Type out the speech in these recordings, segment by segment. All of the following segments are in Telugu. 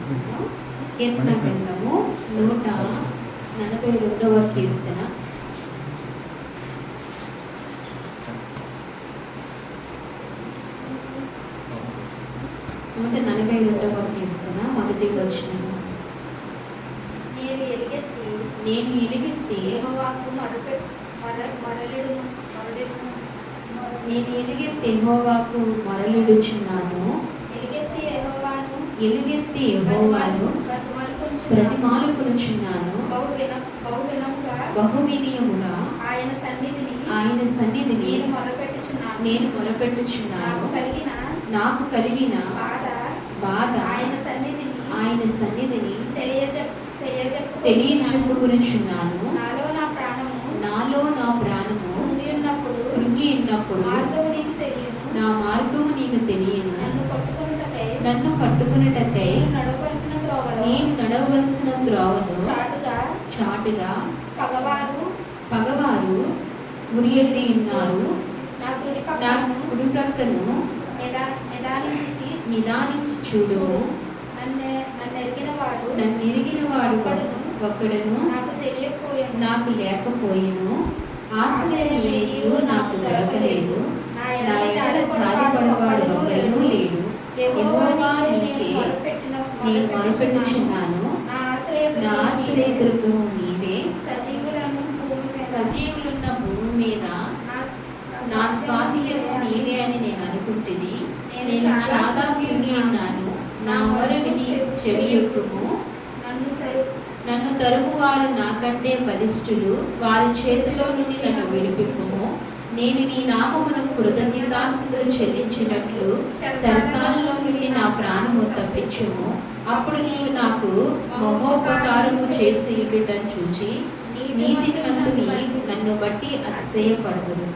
చేసుకుందాం. కీర్తన గ్రంథము 142వ కీర్తన. మొదటి వచనం. నేను ఎలుగెత్తి యెహోవాకు మరలిడుచున్నాను. ఎలుగెత్తి యెహోవాను బ్రతిమాలుకొనుచున్నాను. బహు వినయముగా ఆయన సన్నిధిని నేను మొరపెట్టుచున్నాను. నాకు కలిగిన బాధ ఆయన సన్నిధిని తెలియచెప్పుకొనుచున్నాను. నాలో నా ప్రాణము కృంగి ఉన్నప్పుడు నా మార్గము నీకు తెలియను. నన్ను పట్టుకొనుటకై నేను నడవవలసిన త్రోవను చాటుగా పగవారు ఉరియడ్డి ఉన్నారు. నా కుడి ప్రక్కను నిదానించి చూడుము. నన్ను ఎరిగిన వాడు ఒక్కడును నాకు లేకపోయెను. ఆశ్రయం ఏదియో నాకు దొరకలేదు. నా ఎడల జాలిపడవాడు ఒక్కడును లేడు. యెహోవా నీకే నేను మొరపెట్టుచున్నాను. నా ఆశ్రయదుర్గము నీవే. సజీవులున్న భూమి మీద నా స్వాస్థ్యము నీవే అని నేను అనుకుంటుని. నేను చాలా కృంగి ఉన్నాను. నా మొర విని చెవియొక్కుము. నన్ను తరుము వారు నాకంటే బలిష్ఠులు. వారి చేతిలో నుండి నన్ను విడిపింపుము. నేను నీ నామమును కృతజ్ఞతాస్తుతులు చెల్లించినట్లు సరసాలలో నుండి నా ప్రాణము తప్పించుము. అప్పుడు నీవు నాకు మహోపకారము చేసి ఉండుటను చూచి నీతిమంతుని నన్ను బట్టి అతిశయపడదురు.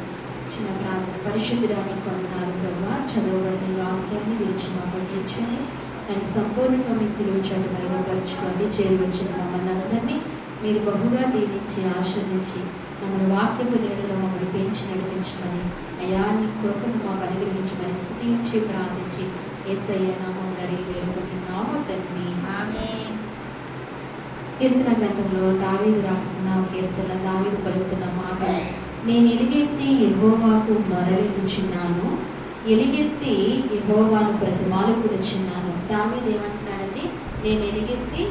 చిన్న ప్రార్థన. పరిశుద్ధుడానికి వందనాలు ప్రభువా. చదవబడిన వాక్యాన్ని విరిచి మాట్లాడించండి. దాన్ని సంపూర్ణంగా మీ సిలువ చాటు బయలుపరచుకోండి. చేరువచ్చిన మమ్మల్ని అందరినీ మీరు బహుగా దీవించి ఆశ్రదించి మమ్మల్ని వాక్యపు నీడలో మమ్మల్ని పెంచి నడిపించమని అయా నీ కృపను మాకు అనుగ్రహించమని స్తుతించి ప్రార్థించి యేసయ్య నామమున అడిగి వేడుకుంటున్నాము తండ్రి. ఆమేన్. కీర్తన గ్రంథంలో దావీదు రాస్తున్న కీర్తన. దావీదు పలుకుతున్న మాట, నేను ఎలుగెత్తి యెహోవాకు మరలిడుచున్నాను. ఎలుగెత్తి యెహోవాను బ్రతిమాలుకొనుచున్నాను. దావీదు ఏమంటున్నాడంటే, నేను ఎలుగెత్తి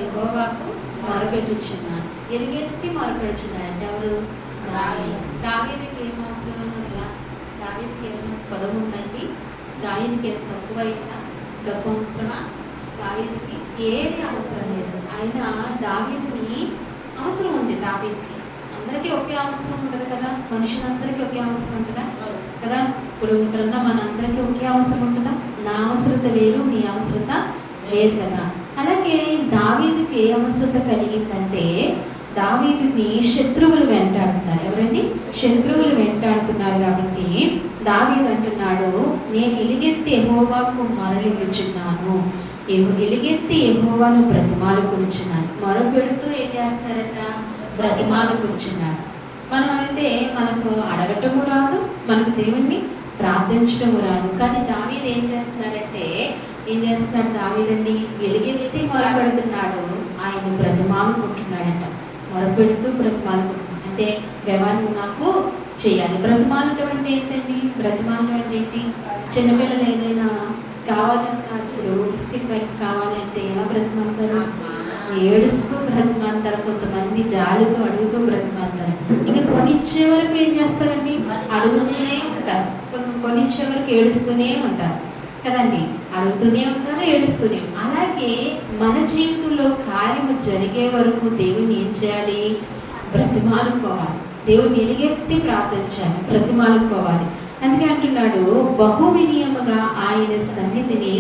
యెహోవాకు మొరపెట్టుచున్నాను. ఎలుగెత్తి మొరపెడుచున్నాడంటే ఎవరు? దావీదుకి ఏం అవసరం? అసలు దావీదుకి ఏమైనా పదం ఉందండి? దావీదుకి ఏం తక్కువైనా డబ్బు అవసరమా? దావీదుకి ఏది అవసరం లేదు. అయినా దావీదుని అవసరం ఉంది. దావీదుకి అందరికీ ఒకే అవసరం ఉండదు కదా. మనుషులందరికీ ఒకే అవసరం ఉంటుందా కదా? ఇప్పుడు ఇక్కడున్న మనందరికీ ఒకే అవసరం ఉంటుందా? నా అవసరత వేరు, నీ అవసరత వేరు కదా. అలాగే దావీదుకి ఏ అవసరత కలిగిందంటే, దావీదుని శత్రువులు వెంటాడుతున్నారు. ఎవరండి? శత్రువులు వెంటాడుతున్నారు. కాబట్టి దావీదు అంటున్నాడు, నేను ఎలుగెత్తి యెహోవాకు మరలిడుచున్నాను. ఎలుగెత్తి యెహోవాను బ్రతిమాలుకొనుచున్నాను. మొరపెడుతూ ఏం చేస్తున్నారంట? బ్రతిమాలుకొనుచున్నాడు. మనం అయితే మనకు అడగటము రాదు, మనకు దేవుణ్ణి ప్రార్థించటము రాదు. కానీ దావీదు ఏం చేస్తున్నాడంటే, దావీదండి ఎలుగెత్తి మొరపెడుతున్నాడు. ఆయన బ్రతిమాలుకుంటున్నాడంట. మొరపెడుతూ బ్రతిమాలుకుంటున్నాడు. అంటే దేవాన్ని నాకు చేయాలి. బ్రతిమాలటం అంటే ఏంటండి? బ్రతిమాలటం అంటే ఏంటి? చిన్నపిల్లలు ఏదైనా కావాలన్నా, ఇప్పుడు బిస్కెట్ ప్యాకెట్ కావాలంటే ఎలా బ్రతిమాలుతారు? ఏడుస్తూ బ్రతిమాలుతారు. కొంతమంది జాలితో అడుగుతూ బ్రతిమాలుతారు. ఇంకా కొనిచ్చే వరకు ఏం చేస్తారండి? అడుగుతూనే ఉంటారు. కొనిచ్చే వరకు ఏడుస్తూనే ఉంటారు కదండి. అడుగుతూనే ఉంటారు, ఏడుస్తూనే. అలాగే మన జీవితంలో కార్యము జరిగే వరకు దేవుని ఏం చేయాలి? బ్రతిమాలుకోవాలి. దేవుని ఎలుగెత్తి ప్రార్థించాలి, బ్రతిమాలుకోవాలి. అందుకే అంటున్నాడు, బహు వినయముగా ఆయన సన్నిధిని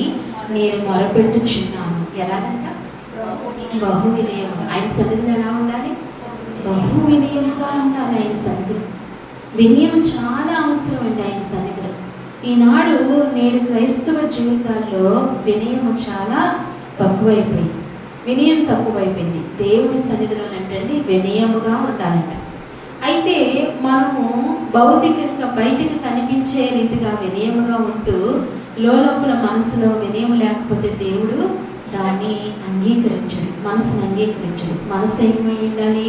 నేను మొరపెట్టుచున్నాను. ఎలాగంట? బహు వినయముగా. ఆయన సన్నిధిని ఎలా ఉండాలి? బహు వినయముగా ఉండాలి. ఆయన సన్నిధిలో వినయం చాలా అవసరం అండి. ఆయన సన్నిధిలో ఈనాడు నేడు క్రైస్తవ జీవితాల్లో వినయము చాలా తక్కువైపోయింది. వినయం తక్కువైపోయింది. దేవుని సన్నిధిలో అంటే వినయముగా ఉండాలంట. అయితే మనము భౌతికంగా బయటికి కనిపించే రీతిగా వినయముగా ఉంటూ లోపల మనసులో వినయం లేకపోతే దేవుడు దాన్ని అంగీకరించడు, మనసుని అంగీకరించడు. మనసు ఏమై ఉండాలి?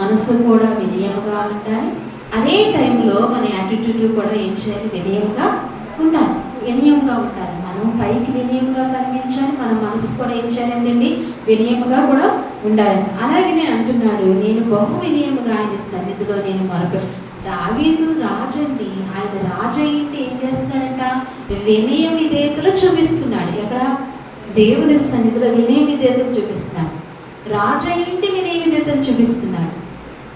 మనసు కూడా వినయముగా ఉండాలి. అదే టైంలో మన యాటిట్యూడ్ కూడా ఏం చేయాలి? వినయంగా ఉండాలి, వినయంగా ఉండాలి. మనం పైకి వినయంగా కనిపించాలి, మన మనసు కూడా ఏం చేయాలండి? వినయముగా కూడా ఉండాలి. అలాగనే అంటున్నాడు, నేను బహు వినయముగా ఆయన సన్నిధిలో నేను దావీదు రాజండి, ఆయన రాజయ్యింటి ఏం చేస్తున్నాడంట? వినయ విధేయతలు చూపిస్తున్నాడు. ఎక్కడ? దేవుని సన్నిధిలో వినయ విధేయతలు చూపిస్తున్నాడు. రాజయ్యింటి వినయ విధేయతలు చూపిస్తున్నాడు.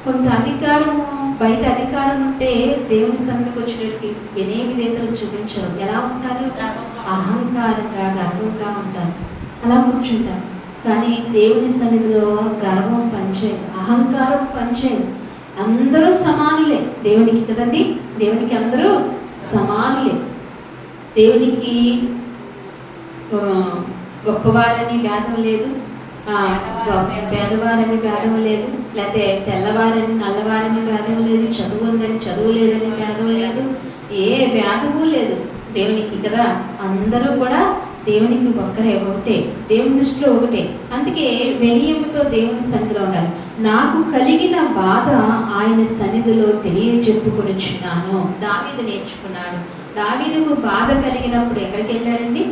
కొంత అధికారము, బయట అధికారం ఉంటే దేవుని సన్నిధికి వచ్చినట్టు వినయ విధేయతలు చూపించరు. ఎలా ఉంటారు? అహంకారంగా, గర్వంగా ఉంటారు, అలా కూర్చుంటారు. కానీ దేవుని సన్నిధిలో గర్వం పనిచేయదు, అహంకారం పనిచేయదు. అందరూ సమానులే దేవునికి కదండి. దేవునికి అందరూ సమానులే. దేవునికి గొప్పవారని భేదం లేదు, పేదవారని భేదం లేదు, లేకపోతే తెల్లవారని నల్లవారని భేదం లేదు, చదువు ఉందని చదువు లేదని భేదం లేదు, ఏ భేదము లేదు దేవునికి కదా. అందరూ కూడా దేవునికి ఒక్కరే, ఒకటే, దేవుని దృష్టిలో ఒకటే. అందుకే వినయముతో దేవుని సన్నిధిలో ఉండాలి. నాకు కలిగిన బాధ ఆయన సన్నిధిలో తెలియజెప్పుకొనుచున్నాను. దావీదు నేర్చుకున్నాడు. దావీదుకు బాధ కలిగినప్పుడు ఎక్కడికి వెళ్ళాడండి?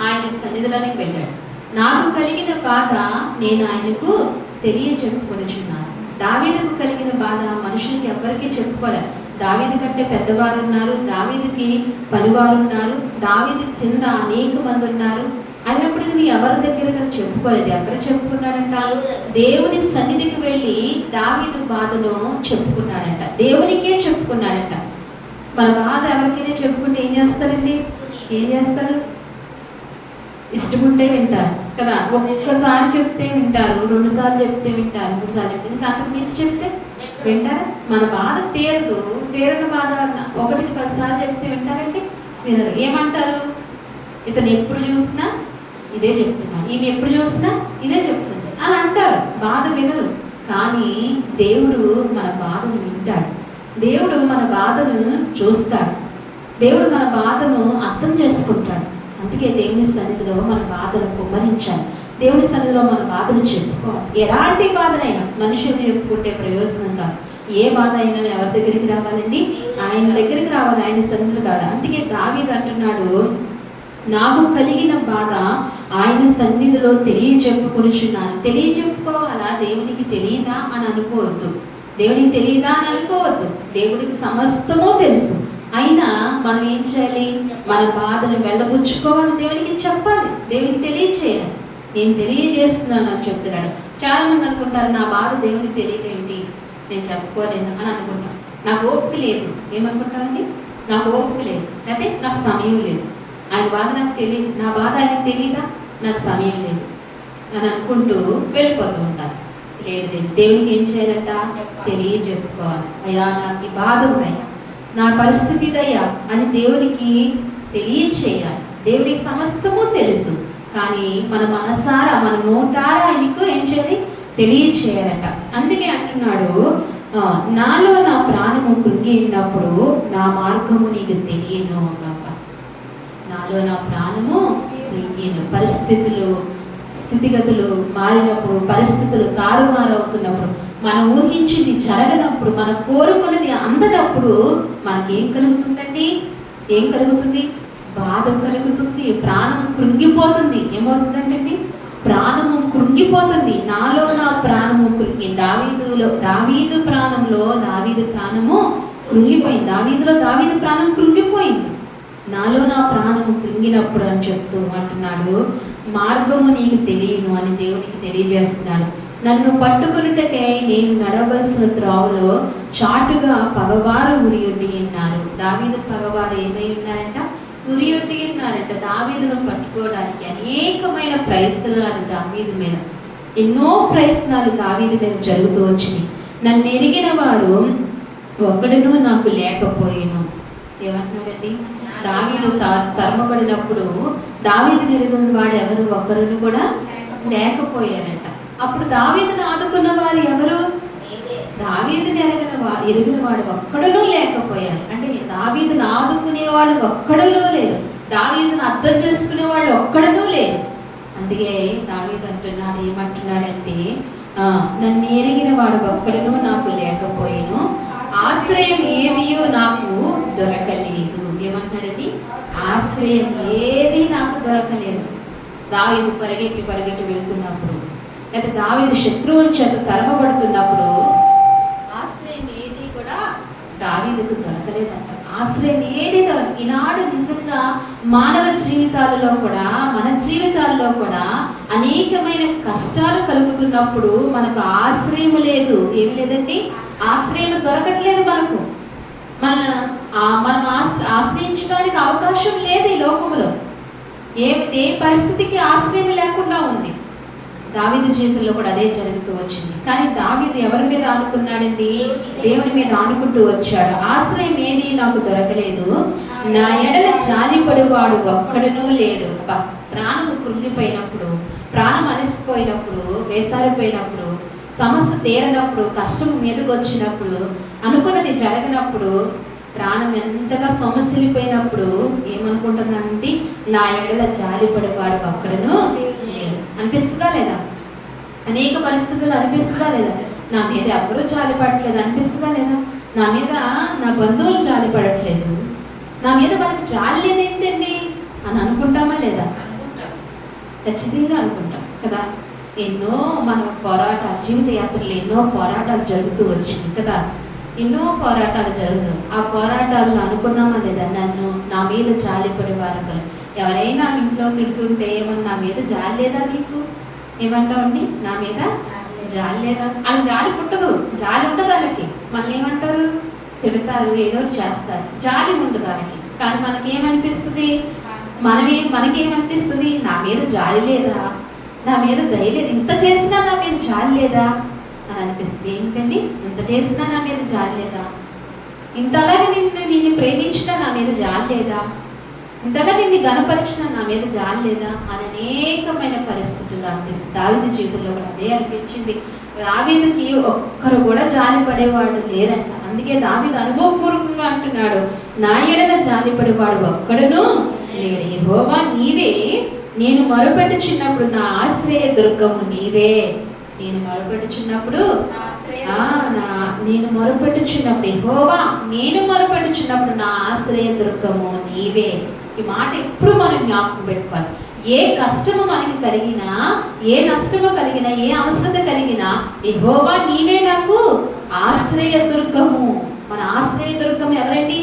ఆయన సన్నిధిలోనికి వెళ్ళాడు. నాకు కలిగిన బాధ నేను ఆయనకు తెలియజెప్పుకొనుచున్నాను. దావీదుకు కలిగిన బాధ మనుషులకి ఎవరికి చెప్పుకోలేదు. దావీదు కంటే పెద్దవారు ఉన్నారు, దావీదుకి పనివారు ఉన్నారు, దావీదు కింద అనేక మంది ఉన్నారు. అయినప్పటికీ నీ ఎవరి దగ్గర చెప్పుకోలేదు. ఎక్కడ చెప్పుకున్నాడంట? దేవుని సన్నిధికి వెళ్ళి దావీదు బాధను చెప్పుకున్నాడంట, దేవునికే చెప్పుకున్నాడంట. మన బాధ ఎవరికైనా చెప్పుకుంటే ఏం చేస్తారండి? ఏం చేస్తారు? ఇష్టముంటే వింటారు కదా. ఒక్కసారి చెప్తే వింటారు, 2 సార్లు చెప్తే వింటారు, 3 సార్లు చెప్తే, ఇంకా అంతకు మించి చెప్తే వింటారా? మన బాధ తీరని బాధ 1కి 10 సార్లు చెప్తే వింటారండి? వినరు. ఏమంటారు? ఇతను ఎప్పుడు చూసినా ఇదే చెప్తున్నాడు, ఈమె ఎప్పుడు చూసినా ఇదే చెప్తుంది అని అంటారు. బాధ వినరు. కానీ దేవుడు మన బాధను వింటాడు, దేవుడు మన బాధను చూస్తాడు, దేవుడు మన బాధను అర్థం చేసుకుంటాడు. అందుకే దేవుని సన్నిధిలో మన బాధను కుమ్మరించాలి, దేవుని సన్నిధిలో మన బాధను చెప్పుకోవాలి. ఎలాంటి బాధనైనా మనుషులు చెప్పుకుంటే ప్రయోజనం కాదు. ఏ బాధ అయినా ఎవరి దగ్గరికి రావాలండి? ఆయన దగ్గరికి రావాలి, ఆయన సన్నిధిలో కాదు. అందుకే దావీదు అంటున్నాడు, నాకు కలిగిన బాధ ఆయన సన్నిధిలో తెలియజెప్పుకొనుచున్నాను. తెలియజెప్పుకోవాలా? దేవునికి తెలియదా అని అనుకోవద్దు, దేవునికి తెలియదా అని అనుకోవద్దు. దేవుడికి సమస్తమూ తెలుసు. అయినా మనం ఏం చేయాలి? మన బాధను వెళ్ళబుచ్చుకోవాలి, దేవునికి చెప్పాలి, దేవునికి తెలియచేయాలి. నేను తెలియజేస్తున్నాను అని చెప్తున్నాడు. చాలా మంది అనుకుంటారు, నా బాధ దేవునికి తెలియదేంటి, నేను చెప్పుకోలేను అని అనుకుంటాను. నాకు ఓపిక లేదు. ఏమనుకుంటామండి? నాకు ఓపిక లేదు, అయితే నాకు సమయం లేదు, ఆయన బాధ నాకు తెలియదు, నా బాధ ఆయనకు తెలియదా, నాకు సమయం లేదు అని అనుకుంటూ వెళ్ళిపోతూ ఉంటారు. లేదు లేదు, దేవునికి ఏం చేయాలంట? తెలియజెప్పుకోవాలి. అయ్యా నాకు ఈ బాధ ఉందయ్యా, నా పరిస్థితి ఇదయ్యా అని దేవునికి తెలియచేయాలి. దేవునికి సమస్తము తెలుసు, కానీ మన మనసారా, మన నోటారా ఆయనకు ఏం చేయాలి? తెలియచేయాలట. అందుకే అంటున్నాడు, నాలో నా ప్రాణము కృంగినప్పుడు నా మార్గము నీకు తెలియను. నాలో నా ప్రాణము కృంగిను. పరిస్థితులు, స్థితిగతులు మారినప్పుడు, పరిస్థితులు తారుమారు అవుతున్నప్పుడు, మనం ఊహించింది జరగనప్పుడు, మనం కోరుకున్నది అందనప్పుడు మనకేం కలుగుతుందండి? ఏం కలుగుతుంది? బాధ కలుగుతుంది, ప్రాణం కృంగిపోతుంది. ఏమవుతుందంటే ప్రాణము కృంగిపోతుంది. నాలో నా ప్రాణము కృంగి, దావీదు ప్రాణంలో దావీదు ప్రాణము కృంగిపోయింది. దావీదు ప్రాణం కృంగిపోయింది. నాలో నా ప్రాణము కృంగినప్పుడు అని చెప్తూ అంటున్నాడు, మార్గము నీకు తెలియను అని దేవునికి తెలియజేస్తున్నాడు. నన్ను పట్టుకున్నటకై నేను నడవలసిన త్రోవలో చాటుగా పగవారు ఉరియొడ్డి ఉన్నారు. దావీదు పగవారు ఏమై ఉన్నారంట? ఉరియొడ్డి ఉన్నారంట. దావీదును పట్టుకోవడానికి అనేకమైన ప్రయత్నాలు దావీదు మీద, ఎన్నో ప్రయత్నాలు దావీదు మీద జరుగుతూ వచ్చినాయి. నన్ను ఎరిగిన వారు ఒక్కడును నాకు లేకపోయేను. ఏమంటున్నాడండి? దావీదు తరమబడినప్పుడు దావీదుని ఎరిగిన వాడు ఎవరు? ఒక్కరును కూడా లేకపోయారంట. అప్పుడు దావీదును ఆదుకున్న వారు ఎవరు? దావీదుని ఎరిగిన వాడు ఒక్కడునూ లేకపోయారు. అంటే దావీదును ఆదుకునే వాళ్ళు ఒక్కడునూ లేరు, దావీదును అర్థం చేసుకునే వాళ్ళు ఒక్కడునూ లేరు. అందుకే దావీదు అంటున్నాడు, ఏమంటున్నాడంటే నన్ను ఎరిగిన వాడు ఒక్కడును నాకు లేకపోయిను, ఆశ్రయం ఏదియో నాకు దొరకలేదు. ఏమంటున్నాడండి? ఆశ్రయం ఏది నాకు దొరకలేదు. దావీదు పరిగెట్టి వెళ్తున్నప్పుడు, లేదా దావీదు శత్రువుల చేత తరమబడుతున్నప్పుడు ఆశ్రయం ఏది కూడా దావీదుకు దొరకలేదంట. ఆశ్రయం ఏది ఈనాడు నిజంగా మానవ జీవితాలలో కూడా, మన జీవితాల్లో కూడా అనేకమైన కష్టాలు కలుగుతున్నప్పుడు మనకు ఆశ్రయం లేదు. ఏమి లేదండి? ఆశ్రయం దొరకట్లేదు మనకు. మనం ఆశ్రయించడానికి అవకాశం లేదు ఈ లోకంలో. ఏ పరిస్థితికి ఆశ్రయం లేకుండా ఉంది. దావీదు జీవితంలో కూడా అదే జరుగుతూ వచ్చింది. కానీ దావీదు ఎవరి మీద ఆనుకున్నాడండి? దేవుని మీద ఆనుకుంటూ వచ్చాడు. ఆశ్రయం ఏది నాకు దొరకలేదు, నా ఎడల జాలిపడేవాడు ఒక్కడునూ లేడు. ప్రాణము కృంగిపోయినప్పుడు, ప్రాణం అలసిపోయినప్పుడు, వేసారిపోయినప్పుడు, సమస్య తీరనప్పుడు, కష్టం మీదకి వచ్చినప్పుడు, అనుకున్నది జరగనప్పుడు, ప్రాణం ఎంతగా సొమసిలిపోయినప్పుడు ఏమనుకుంటున్నానంటే, నా ఎడల జాలిపడేవాడు ఒక్కడును లేడు అనిపిస్తుందా లేదా? అనేక పరిస్థితులు అనిపిస్తుందా లేదా? నా మీద ఎవరూ జాలిపడట్లేదు అనిపిస్తుందా లేదా? నా మీద నా బంధువులు జాలిపడట్లేదు, నా మీద వాళ్ళకి జాలి లేదేంటండి అని అనుకుంటామా లేదా? ఖచ్చితంగా అనుకుంటాం కదా. ఎన్నో మన పోరాటాలు, జీవిత యాత్రలో ఎన్నో పోరాటాలు జరుగుతూ వచ్చింది కదా. ఎన్నో పోరాటాలు జరుగుతాయి. ఆ పోరాటాలను అనుకున్నామా లేదా? నా మీద జాలిపడే వారు ఎవరైనా ఇంట్లో తిడుతుంటే ఏమన్నా, నా మీద జాలి లేదా మీకు? ఏమంటామండి? నా మీద జాలి లేదా? వాళ్ళకి జాలి పుట్టదు, జాలి ఉండదు వాళ్ళకి. మళ్ళీ ఏమంటారు? తిడతారు, ఏదో చేస్తారు, జాలి ఉండదు వాళ్ళకి. కానీ మనకేమనిపిస్తుంది? మనకేమనిపిస్తుంది? నా మీద జాలి లేదా, నా మీద దయ లేదు, ఇంత చేసినా నా మీద జాలి లేదా అని అనిపిస్తుంది. ఏంటండి? ఇంత చేసినా నా మీద జాలి లేదా, ఇంతలాగా నిన్ను ప్రేమించినా నా మీద జాలి లేదా, ఇంతలా నిన్ను గణపరిచినా నా మీద జాలి లేదా అని అనేకమైన పరిస్థితులు అనిపిస్తుంది. దావీదు జీవితంలో కూడా అదే అనిపించింది. దావీదుకి ఒక్కరు కూడా జాలి పడేవాడు లేరంట. అందుకే దావీదు అనుభవపూర్వకంగా అంటున్నాడు, నా ఎడల జాలి పడేవాడు ఒక్కడును లేడు. యెహోవా నీవే, నేను మొరపెట్టుచున్నప్పుడు నా ఆశ్రయ దుర్గము నీవే. నేను మొరపెట్టుచున్నప్పుడు యెహోవా, నేను మొరపెట్టుచున్నప్పుడు నా ఆశ్రయ దుర్గము నీవే. ఈ మాట ఎప్పుడు మనం జ్ఞాపకం పెట్టుకోవాలి. ఏ కష్టము మనకి కలిగినా, ఏ నష్టము కలిగినా, ఏ అవసరత కలిగినా, యెహోవా నీవే నాకు ఆశ్రయ దుర్గము. మన ఆశ్రయ దుర్గం ఎవరండి?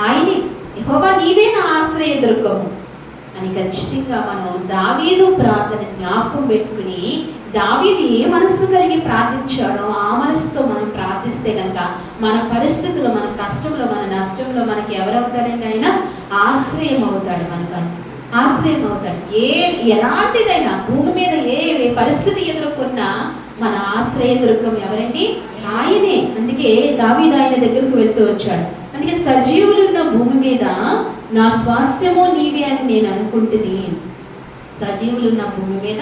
ఆయనే. యెహోవా నీవే నా ఆశ్రయ దుర్గము అని ఖచ్చితంగా మనం దావీదు ప్రార్థన జ్ఞాపకం పెట్టుకుని, దావీదు ఏ మనస్సు కలిగి ప్రార్థించాడో ఆ మనసుతో మనం ప్రార్థిస్తే కనుక మన పరిస్థితుల్లో, మన కష్టంలో, మన నష్టంలో మనకి ఎవరవుతాడండి? ఆయన ఆశ్రయం అవుతాడు. మనకు ఆశ్రయం అవుతాడు. ఎలాంటిదైనా భూమి మీద ఏ పరిస్థితి ఎదుర్కొన్నా మన ఆశ్రయ దుర్గం ఎవరండి? ఆయనే. అందుకే దావీదు ఆయన దగ్గరకు వెళ్తూ వచ్చాడు. అందుకే సజీవులున్న భూమి మీద నా స్వాస్యము నీవే అని నేను అనుకుంటుంది. సజీవులున్న భూమి మీద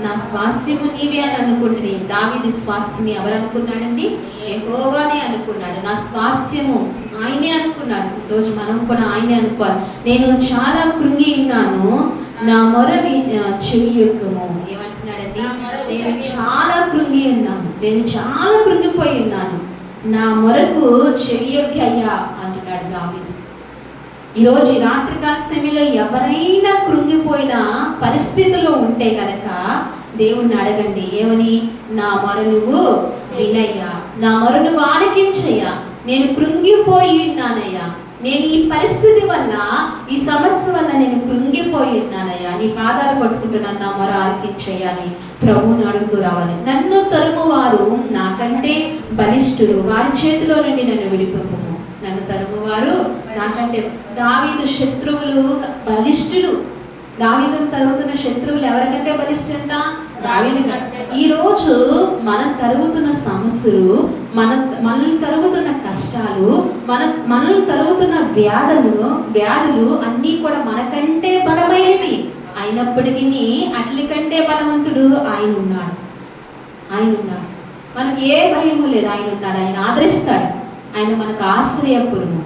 నా స్వాస్యము నీవే అని అనుకుంటుంది. దావీదు స్వాస్యం ఎవరు అనుకున్నాడండి? యెహోవానే అనుకున్నాడు. నా స్వాస్యము ఆయనే అనుకున్నాడు. ఈరోజు మనం కూడా ఆయనే అనుకోవాలి. నేను చాలా కృంగి ఉన్నాను, నా మొర చెవియొక్కము. ఏమంటున్నాడండి? నేను చాలా కృంగి ఉన్నాను, నేను చాలా కృంగిపోయి ఉన్నాను, నా మొరకు చెవియొక్క అయ్యా అంటున్నాడు దావీదు. ఈరోజు ఈ రాత్రికాల సమయంలో ఎవరైనా కృంగిపోయిన పరిస్థితిలో ఉంటే కనుక దేవుణ్ణి అడగండి. ఏమని? నా మొర నువ్వు వినయ్యా, నా మొర నువ్వు ఆలకించయ్యా, నేను కృంగిపోయి ఉన్నానయ్యా, నేను ఈ పరిస్థితి వల్ల, ఈ సమస్య వల్ల నేను కృంగిపోయి ఉన్నానయ్యా, నీ పాదాలు పట్టుకుంటున్నాను, నా మొర ఆలకించయ్యా అని ప్రభువుని అడుగుతూ రావాలి. నన్ను తరుము వారు నాకంటే బలిష్ఠులు, వారి చేతిలో నుండి నన్ను విడిపింపుము. నన్ను తరుమువారు నాకంటే, దావీదు శత్రువులు బలిష్ఠులు. దావీదును తరుగుతున్న శత్రువులు ఎవరికంటే బలిష్ఠంట? దావీదు కంటే. ఈరోజు మనం తరుగుతున్న సమస్యలు, మనల్ని తరుగుతున్న కష్టాలు, మనల్ని తరుగుతున్న వ్యాధులు అన్నీ కూడా మనకంటే బలమైనవి అయినప్పటికీ అట్లి కంటే బలవంతుడు ఆయన ఉన్నాడు. మనకి ఏ భయము లేదు. ఆయన ఉన్నాడు, ఆయన ఆదరిస్తాడు, ఆయన మనకు ఆశ్రయపురము.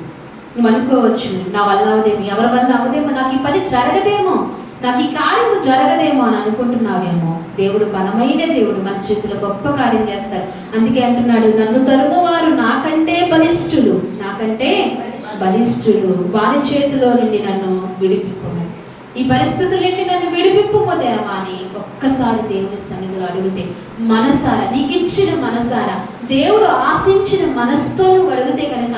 నువ్వు అనుకోవచ్చు, నా వల్ల అవదేమో, ఎవరి వల్ల అవదేమో, నాకు ఈ పని జరగదేమో, నాకు ఈ కార్యము జరగదేమో అని అనుకుంటున్నావేమో, దేవుడు బలమైన దేవుడు, మన చేతిలో గొప్ప కార్యం చేస్తాడు. అందుకే అంటున్నాడు, నన్ను తరుము వారు నాకంటే బలిష్ఠులు, నాకంటే బలిష్ఠులు, వారి చేతిలో నుండి నన్ను విడిపింపము, ఈ పరిస్థితుల నుండి నన్ను విడిపింపము దేవా అని ఒక్కసారి దేవుని సన్నిధిలో అడిగితే, మనసారా నీకు ఇచ్చిన మనసారా దేవుడు ఆశించిన మనసుతో నువ్వు అడిగితే కనుక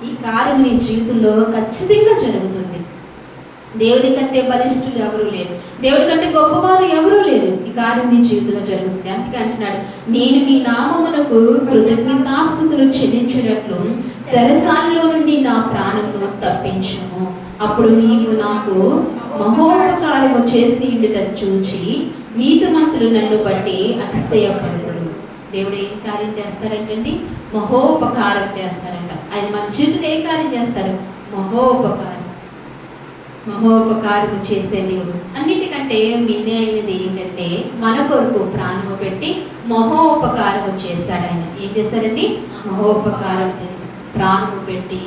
ఈ కార్యం నీ జీవితంలో ఖచ్చితంగా జరుగుతుంది. దేవుడి కంటే బలిష్ఠులు ఎవరూ లేరు, దేవుడి కంటే గొప్పవారు ఎవరూ లేరు. ఈ కార్యం నీ జీవితంలో జరుగుతుంది. అందుకే అంటున్నాడు, నేను నీ నామమునకు కృతజ్ఞతాస్తుతులు చెల్లించినట్లు సరసాలలో నుండి నా ప్రాణమును తప్పించుము. అప్పుడు నీవు నాకు మహోపకారము చేసి ఉండుట చూచి నీతిమంతులు నన్ను బట్టి అతిశయపడుతుడు. దేవుడు ఏం కార్యం చేస్తారంటండి? మహోపకారం చేస్తారంట. ఆయన మన జీవితంలో ఏ కార్యం చేస్తారు? మహోపకారం. మహోపకారము చేసే దేవుడు. అన్నిటికంటే మిన్న అయినది ఏంటంటే మన కొరకు ప్రాణము పెట్టి మహోపకారము చేశాడు. ఆయన ఏం చేశాడండి? మహోపకారం చేశాడు. ప్రాణము పెట్టి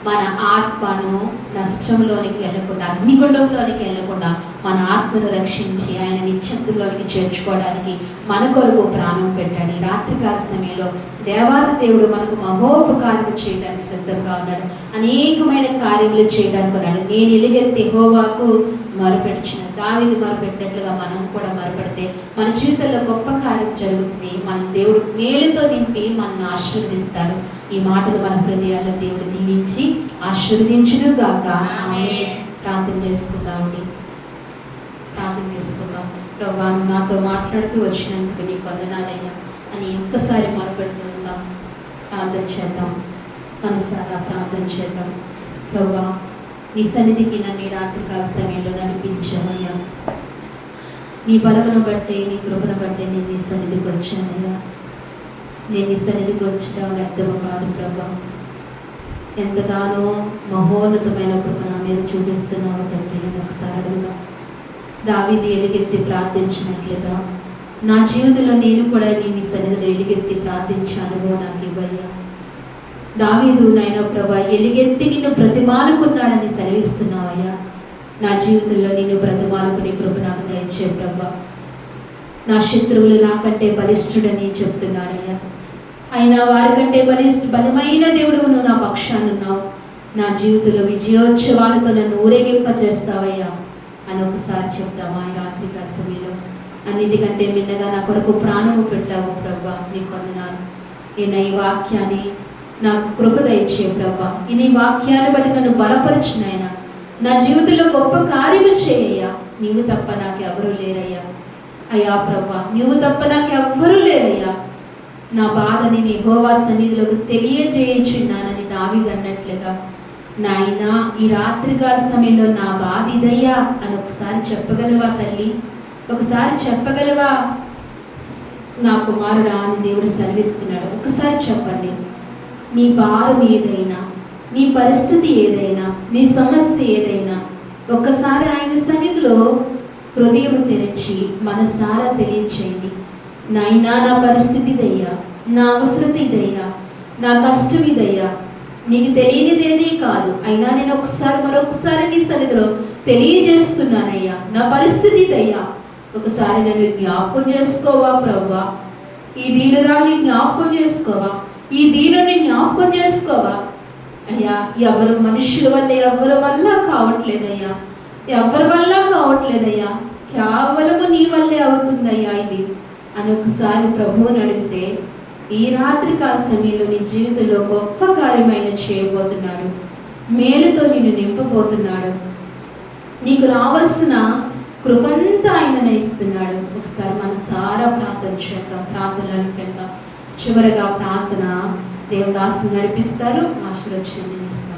మన ఆత్మను నష్టంలోనికి వెళ్ళకుండా, అగ్నిగుండంలోనికి వెళ్ళకుండా మన ఆత్మను రక్షించి ఆయన నిత్యంలోనికి చేర్చుకోవడానికి మన కొరకు ప్రాణం పెట్టాడు. ఈ రాత్రికాల సమయంలో దేవాది దేవుడు మనకు మహోపకారం చేయడానికి సిద్ధంగా ఉన్నాడు. అనేకమైన కార్యములు చేయడానికి ఉన్నాడు. నేను ఎలుగెత్తి యెహోవాకు మొరపెట్టిన దావీదు మొరపెట్టినట్లుగా మనం కూడా మొరపెడితే మన జీవితంలో గొప్ప కార్యం జరుగుతుంది. మన దేవుడు మేలుతో నింపి మనల్ని ఆశీర్వదిస్తాడు. ఈ మాటలు మన హృదయాల్లో దేవుడు దీవించి ఆశీర్వదించును గాక. ఆమేన్. ప్రార్థన చేసుకుందామండి, ప్రార్థన చేసుకుందాం. ప్రభువా, నాతో మాట్లాడుతూ వచ్చినందుకు నీకు వందనాలయ్యా అని ఒక్కసారి మొరపెట్టుకుందాం. ప్రార్థన చేద్దాం, మనసారా ప్రార్థన చేద్దాం. ప్రభువా, నీ సన్నిధికి నన్ను ఈ రాత్రికాల సమయంలో నడిపించామయ్యా. నీ బలమును బట్టే, నీ కృపను బట్టే నేను నీ సన్నిధికి వచ్చానయ్యా. నేను నీ సన్నిధికి వచ్చడం వ్యర్థము కాదు ప్రభా. ఎంతగానో మహోన్నతమైన కృప నా మీద చూపిస్తున్నావు తండ్రి అని ఒకసారి అడుగుదాం. దావీదు ఎలుగెత్తి ప్రార్థించినట్లుగా నా జీవితంలో నేను కూడా నీ సన్నిధిలో ఎలుగెత్తి ప్రార్థించే అనుభవం నాకు ఇవ్వయ్యా. దావీదు నాయన ప్రభా ఎలుగెత్తి నిన్ను బ్రతిమాలుకున్నాడని సెలవిస్తున్నావయ్యా. నా జీవితంలో నిన్ను బ్రతిమాలుకునే కృప నాకు దయచే ప్రభా. నా శత్రువులు నాకంటే బలిష్ఠుడని చెప్తున్నాడయ్యా. అయినా వారికంటే బలమైన దేవుడు నువ్వు నా పక్షానున్నావు. నా జీవితంలో విజయోత్సవాలతో నన్ను ఊరేగింపజేస్తావయ్యా అని ఒకసారి చెప్తామా ఈ రాత్రికాల సమయంలో. అన్నిటికంటే మిన్నగా నా కొరకు ప్రాణము పెట్టావు ప్రభా, నీకు వందనాలు. ఈ వాక్యాన్ని నాకు కృప దయచే ప్రభా. ఈ వాక్యాన్ని బట్టి నన్ను బలపరిచినాయన. నా జీవితంలో గొప్ప కార్యము చేయయ్యా. నీవు తప్ప నాకు ఎవరూ లేరయ్యా. అయ్యా ప్రభా, నీవు తప్ప నాకు ఎవ్వరూ లేరయ్యా. నా బాధని నీ యెహోవా సన్నిధిలోకి తెలియజేయుచున్నానని దావీదు అన్నట్లుగా నాయన ఈ రాత్రికాల సమయంలో నా బాధ ఇదయ్యా అని ఒకసారి చెప్పగలవా తల్లి? ఒకసారి చెప్పగలవా నా కుమారుడా అని దేవుడు సెలవిస్తున్నాడు. ఒకసారి చెప్పండి. నీ భారం ఏదైనా, నీ పరిస్థితి ఏదైనా, నీ సమస్య ఏదైనా ఒక్కసారి ఆయన సన్నిధిలో హృదయం తెరిచి మనసారా తెలియచేయండి. నాయనా నా పరిస్థితి ఇదయ్యా, నా అవసరం ఇదయ్యా, నా కష్టం ఇదయ్యా, నీకు తెలియనిదేదీ కాదు. అయినా నేను మరొకసారి నీ సన్నిధిలో తెలియజేస్తున్నానయ్యా. నా పరిస్థితి ఇదయ్యా, ఒకసారి నన్ను జ్ఞాపకం చేసుకోవా ప్రభువా. ఈ దీనురాల్ని జ్ఞాపకం చేసుకోవా, ఈ దీనుని జ్ఞాపకం చేసుకోవా అయ్యా. ఎవరు మనుషుల వల్ల ఎవరి వల్ల కావట్లేదయ్యా, ఎవరి వల్ల కావట్లేదయ్యా, కేవలము నీ వల్లే అవుతుందయ్యా ఇది అని ఒకసారి ప్రభువుని అడిగితే ఈ రాత్రికాల సమయంలో నీ జీవితంలో గొప్ప కార్యమైన చేయబోతున్నాడు. మేలుతో నిన్ను నింపబోతున్నాడు. నీకు రావాల్సిన కృపంతా ఆయన ఇస్తున్నాడు. ఒకసారి మనసారా ప్రార్థన చేద్దాం, ప్రార్థనలకు వెళ్దాం. చివరగా ప్రార్థన దేవుని దాసుని నడిపిస్తారు, ఆశీర్వచనం ఇస్తారు.